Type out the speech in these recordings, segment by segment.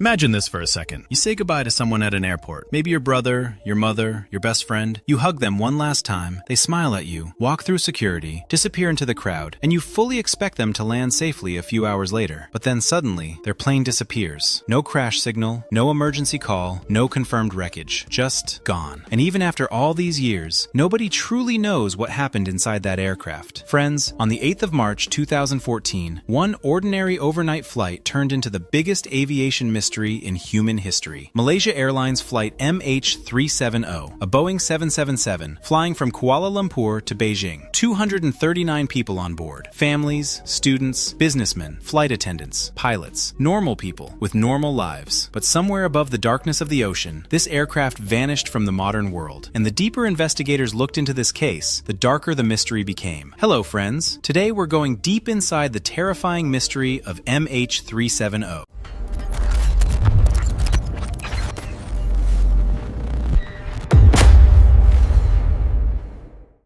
Imagine this for a second. You say goodbye to someone at an airport. Maybe your brother, your mother, your best friend. You hug them one last time, they smile at you, walk through security, disappear into the crowd, and you fully expect them to land safely a few hours later. But then suddenly, their plane disappears. No crash signal, no emergency call, no confirmed wreckage. Just gone. And even after all these years, nobody truly knows what happened inside that aircraft. Friends, on the 8th of March 2014, one ordinary overnight flight turned into the biggest aviation mystery in human history. Malaysia Airlines Flight MH370, a Boeing 777, flying from Kuala Lumpur to Beijing. 239 people on board. Families, students, businessmen, flight attendants, pilots, normal people with normal lives. But somewhere above the darkness of the ocean, this aircraft vanished from the modern world. And the deeper investigators looked into this case, the darker the mystery became. Hello, friends. Today we're going deep inside the terrifying mystery of MH370.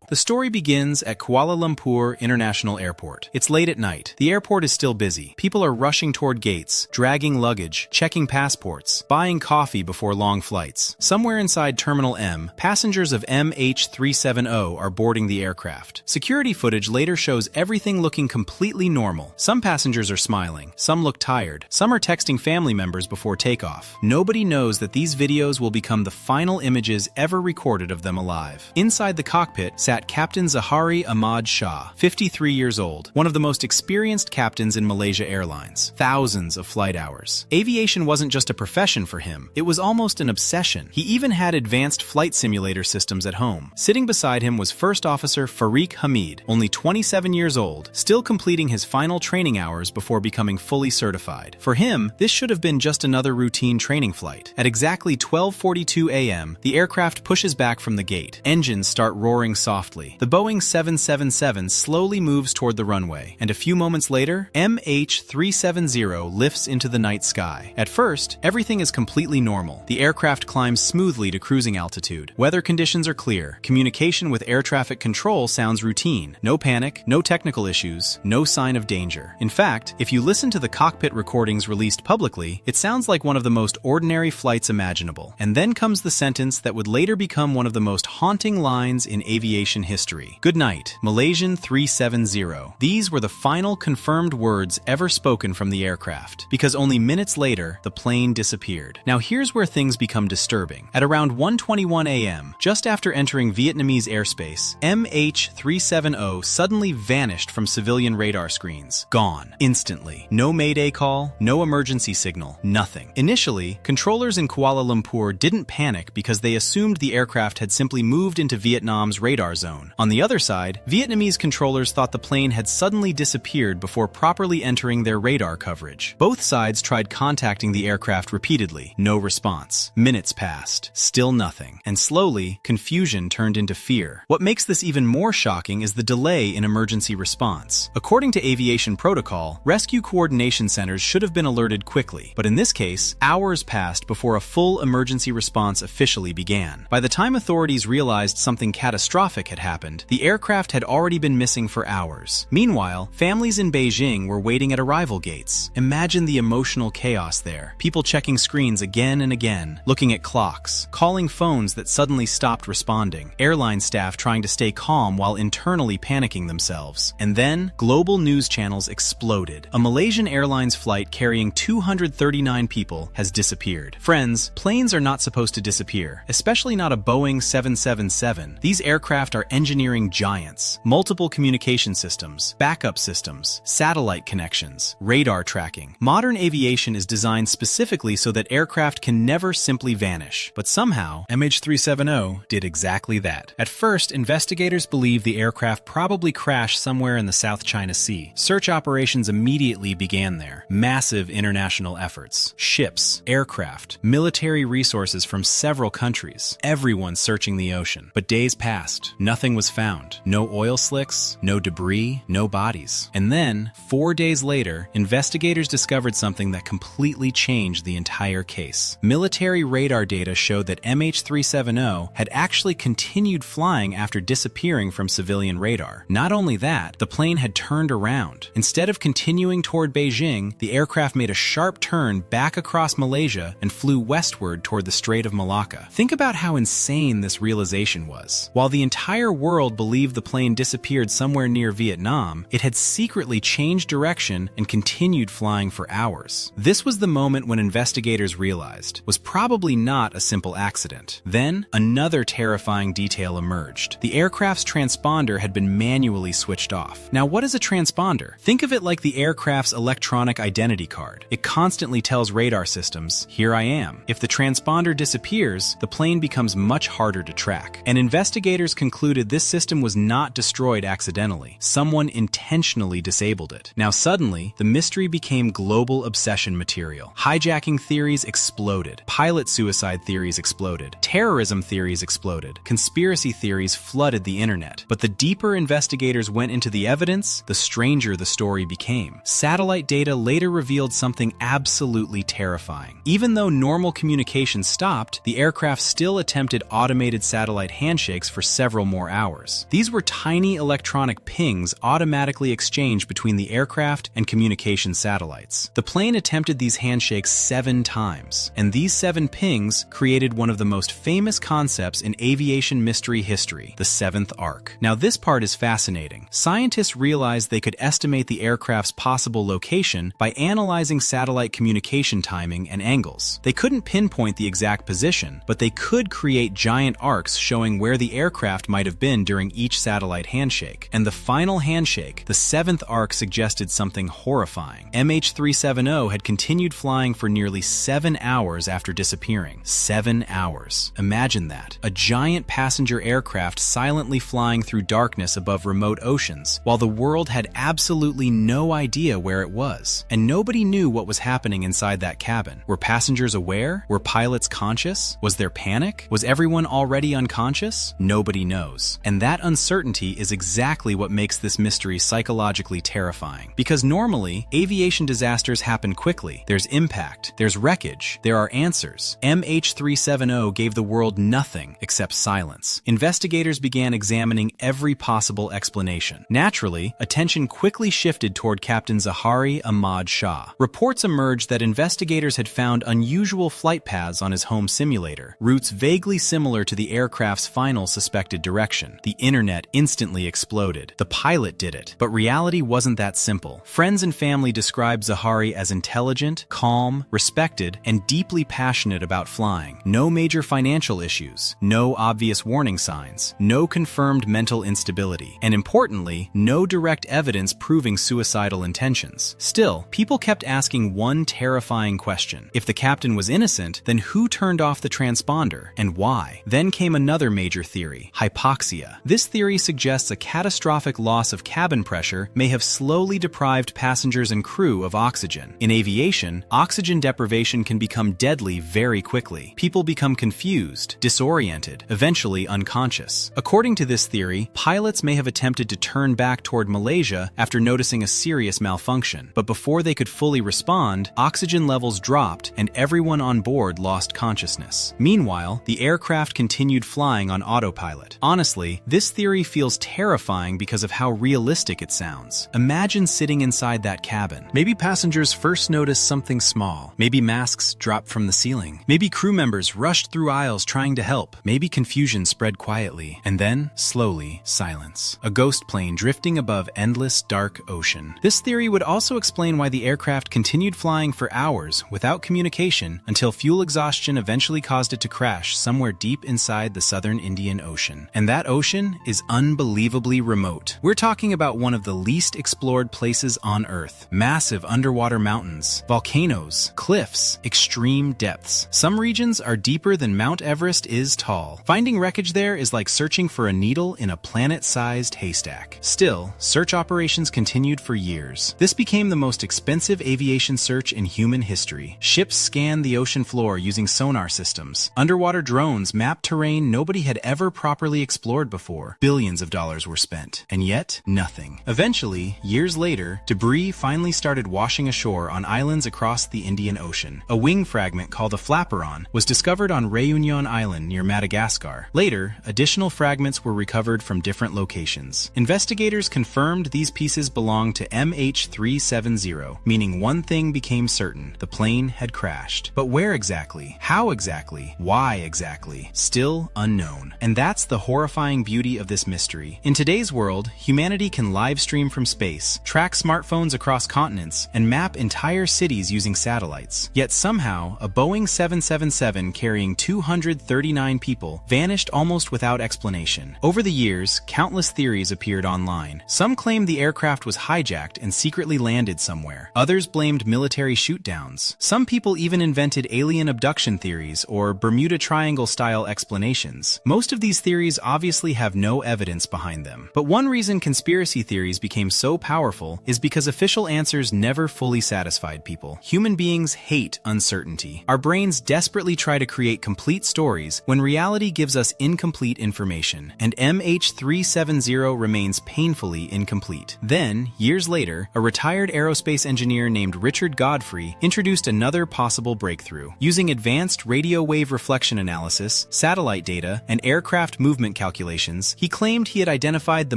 The story begins at Kuala Lumpur International Airport. It's late at night. The airport is still busy. People are rushing toward gates, dragging luggage, checking passports, buying coffee before long flights. Somewhere inside Terminal M, passengers of MH370 are boarding the aircraft. Security footage later shows everything looking completely normal. Some passengers are smiling, some look tired, some are texting family members before takeoff. Nobody knows that these videos will become the final images ever recorded of them alive. Inside the cockpit sat Captain Zahari Ahmad Shah, 53 years old, one of the most experienced captains in Malaysia Airlines. Thousands of flight hours. Aviation wasn't just a profession for him, it was almost an obsession. He even had advanced flight simulator systems at home. Sitting beside him was First Officer Fariq Hamid, only 27 years old, still completing his final training hours before becoming fully certified. For him, this should have been just another routine training flight. At exactly 12:42 a.m., the aircraft pushes back from the gate. Engines start roaring softly. The Boeing 777 slowly moves toward the runway, and a few moments later, MH370 lifts into the night sky. At first, everything is completely normal. The aircraft climbs smoothly to cruising altitude. Weather conditions are clear. Communication with air traffic control sounds routine. No panic, no technical issues, no sign of danger. In fact, if you listen to the cockpit recordings released publicly, it sounds like one of the most ordinary flights imaginable. And then comes the sentence that would later become one of the most haunting lines in aviation history. Good night, Malaysian 370. These were the final confirmed words ever spoken from the aircraft, because only minutes later, the plane disappeared. Now here's where things become disturbing. At around 1:21 a.m., just after entering Vietnamese airspace, MH370 suddenly vanished from civilian radar screens. Gone. Instantly. No mayday call, no emergency signal, nothing. Initially, controllers in Kuala Lumpur didn't panic because they assumed the aircraft had simply moved into Vietnam's radar zone. On the other side, Vietnamese controllers thought the plane had suddenly disappeared before properly entering their radar coverage. Both sides tried contacting the aircraft repeatedly. No response. Minutes passed. Still nothing. And slowly, confusion turned into fear. What makes this even more shocking is the delay in emergency response. According to aviation protocol, rescue coordination centers should have been alerted quickly. But in this case, hours passed before a full emergency response officially began. By the time authorities realized something catastrophic had happened, the aircraft had already been missing for hours. Meanwhile, families in Beijing were waiting at arrival gates. Imagine the emotional chaos there. People checking screens again and again, looking at clocks, calling phones that suddenly stopped responding, airline staff trying to stay calm while internally panicking themselves. And then, global news channels exploded. A Malaysian Airlines flight carrying 239 people has disappeared. Friends, planes are not supposed to disappear, especially not a Boeing 777. These aircraft are engineering giants. Multiple communication systems, backup systems, satellite connections, radar tracking. Modern aviation is designed specifically so that aircraft can never simply vanish. But somehow, MH370 did exactly that. At first, investigators believe the aircraft probably crashed somewhere in the South China Sea. Search operations immediately began there. Massive international efforts. Ships, aircraft, military resources from several countries. Everyone searching the ocean. But days passed. Nothing nothing was found. No oil slicks, no debris, no bodies. And then, 4 days later, investigators discovered something that completely changed the entire case. Military radar data showed that MH370 had actually continued flying after disappearing from civilian radar. Not only that, the plane had turned around. Instead of continuing toward Beijing, the aircraft made a sharp turn back across Malaysia and flew westward toward the Strait of Malacca. Think about how insane this realization was. While the entire world believed the plane disappeared somewhere near Vietnam, it had secretly changed direction and continued flying for hours. This was the moment when investigators realized was probably not a simple accident. Then, another terrifying detail emerged. The aircraft's transponder had been manually switched off. Now, what is a transponder? Think of it like the aircraft's electronic identity card. It constantly tells radar systems, "Here I am." If the transponder disappears, the plane becomes much harder to track. And investigators concluded this system was not destroyed accidentally. Someone intentionally disabled it. Now suddenly, the mystery became global obsession material. Hijacking theories exploded. Pilot suicide theories exploded. Terrorism theories exploded. Conspiracy theories flooded the internet. But the deeper investigators went into the evidence, the stranger the story became. Satellite data later revealed something absolutely terrifying. Even though normal communication stopped, the aircraft still attempted automated satellite handshakes for several more hours. These were tiny electronic pings automatically exchanged between the aircraft and communication satellites. The plane attempted these handshakes 7 times, and these 7 pings created one of the most famous concepts in aviation mystery history, the 7th arc. Now this part is fascinating. Scientists realized they could estimate the aircraft's possible location by analyzing satellite communication timing and angles. They couldn't pinpoint the exact position, but they could create giant arcs showing where the aircraft might have been during each satellite handshake. And the final handshake, the 7th arc, suggested something horrifying. MH370 had continued flying for nearly 7 hours after disappearing. 7 hours. Imagine that. A giant passenger aircraft silently flying through darkness above remote oceans, while the world had absolutely no idea where it was. And nobody knew what was happening inside that cabin. Were passengers aware? Were pilots conscious? Was there panic? Was everyone already unconscious? Nobody knows. And that uncertainty is exactly what makes this mystery psychologically terrifying. Because normally, aviation disasters happen quickly. There's impact, there's wreckage, there are answers. MH370 gave the world nothing except silence. Investigators began examining every possible explanation. Naturally, attention quickly shifted toward Captain Zahari Ahmad Shah. Reports emerged that investigators had found unusual flight paths on his home simulator, routes vaguely similar to the aircraft's final suspected direction. The internet instantly exploded. The pilot did it. But reality wasn't that simple. Friends and family described Zahari as intelligent, calm, respected, and deeply passionate about flying. No major financial issues, no obvious warning signs, no confirmed mental instability, and importantly, no direct evidence proving suicidal intentions. Still, people kept asking one terrifying question. If the captain was innocent, then who turned off the transponder, and why? Then came another major theory, hypoxia. This theory suggests a catastrophic loss of cabin pressure may have slowly deprived passengers and crew of oxygen. In aviation, oxygen deprivation can become deadly very quickly. People become confused, disoriented, eventually unconscious. According to this theory, pilots may have attempted to turn back toward Malaysia after noticing a serious malfunction, but before they could fully respond, oxygen levels dropped and everyone on board lost consciousness. Meanwhile, the aircraft continued flying on autopilot. Honestly, this theory feels terrifying because of how realistic it sounds. Imagine sitting inside that cabin. Maybe passengers first noticed something small. Maybe masks dropped from the ceiling. Maybe crew members rushed through aisles trying to help. Maybe confusion spread quietly. And then, slowly, silence. A ghost plane drifting above endless, dark ocean. This theory would also explain why the aircraft continued flying for hours without communication until fuel exhaustion eventually caused it to crash somewhere deep inside the southern Indian Ocean. And that ocean is unbelievably remote. We're talking about one of the least explored places on Earth. Massive underwater mountains, volcanoes, cliffs, extreme depths. Some regions are deeper than Mount Everest is tall. Finding wreckage there is like searching for a needle in a planet-sized haystack. Still, search operations continued for years. This became the most expensive aviation search in human history. Ships scanned the ocean floor using sonar systems. Underwater drones mapped terrain nobody had ever properly explored explored before. Billions of dollars were spent. And yet, nothing. Eventually, years later, debris finally started washing ashore on islands across the Indian Ocean. A wing fragment called a flaperon was discovered on Réunion Island near Madagascar. Later, additional fragments were recovered from different locations. Investigators confirmed these pieces belonged to MH370, meaning one thing became certain: the plane had crashed. But where exactly? How exactly? Why exactly? Still unknown. And that's the horrifying beauty of this mystery. In today's world, humanity can live stream from space, track smartphones across continents, and map entire cities using satellites. Yet somehow, a Boeing 777 carrying 239 people vanished almost without explanation. Over the years, countless theories appeared online. Some claimed the aircraft was hijacked and secretly landed somewhere. Others blamed military shootdowns. Some people even invented alien abduction theories or Bermuda Triangle-style explanations. Most of these theories obviously have no evidence behind them. But one reason conspiracy theories became so powerful is because official answers never fully satisfied people. Human beings hate uncertainty. Our brains desperately try to create complete stories when reality gives us incomplete information, and MH370 remains painfully incomplete. Then, years later, a retired aerospace engineer named Richard Godfrey introduced another possible breakthrough. Using advanced radio wave reflection analysis, satellite data, and aircraft movement calculations, he claimed he had identified the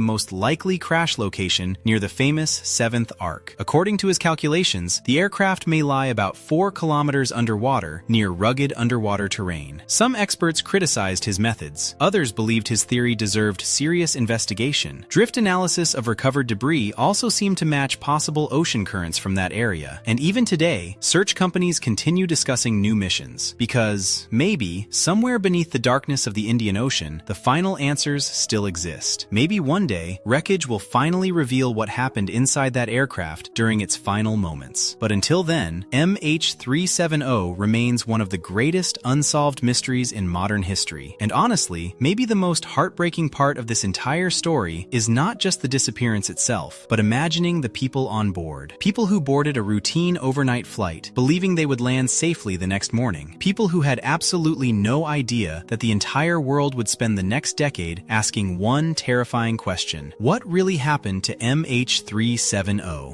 most likely crash location near the famous 7th Arc. According to his calculations, the aircraft may lie about 4 kilometers underwater, near rugged underwater terrain. Some experts criticized his methods. Others believed his theory deserved serious investigation. Drift analysis of recovered debris also seemed to match possible ocean currents from that area. And even today, search companies continue discussing new missions. Because, maybe, somewhere beneath the darkness of the Indian Ocean, the final answers still exist. Maybe one day, wreckage will finally reveal what happened inside that aircraft during its final moments. But until then, MH370 remains one of the greatest unsolved mysteries in modern history. And honestly, maybe the most heartbreaking part of this entire story is not just the disappearance itself, but imagining the people on board. People who boarded a routine overnight flight, believing they would land safely the next morning. People who had absolutely no idea that the entire world would spend the next decade asking one terrifying question: what really happened to MH370?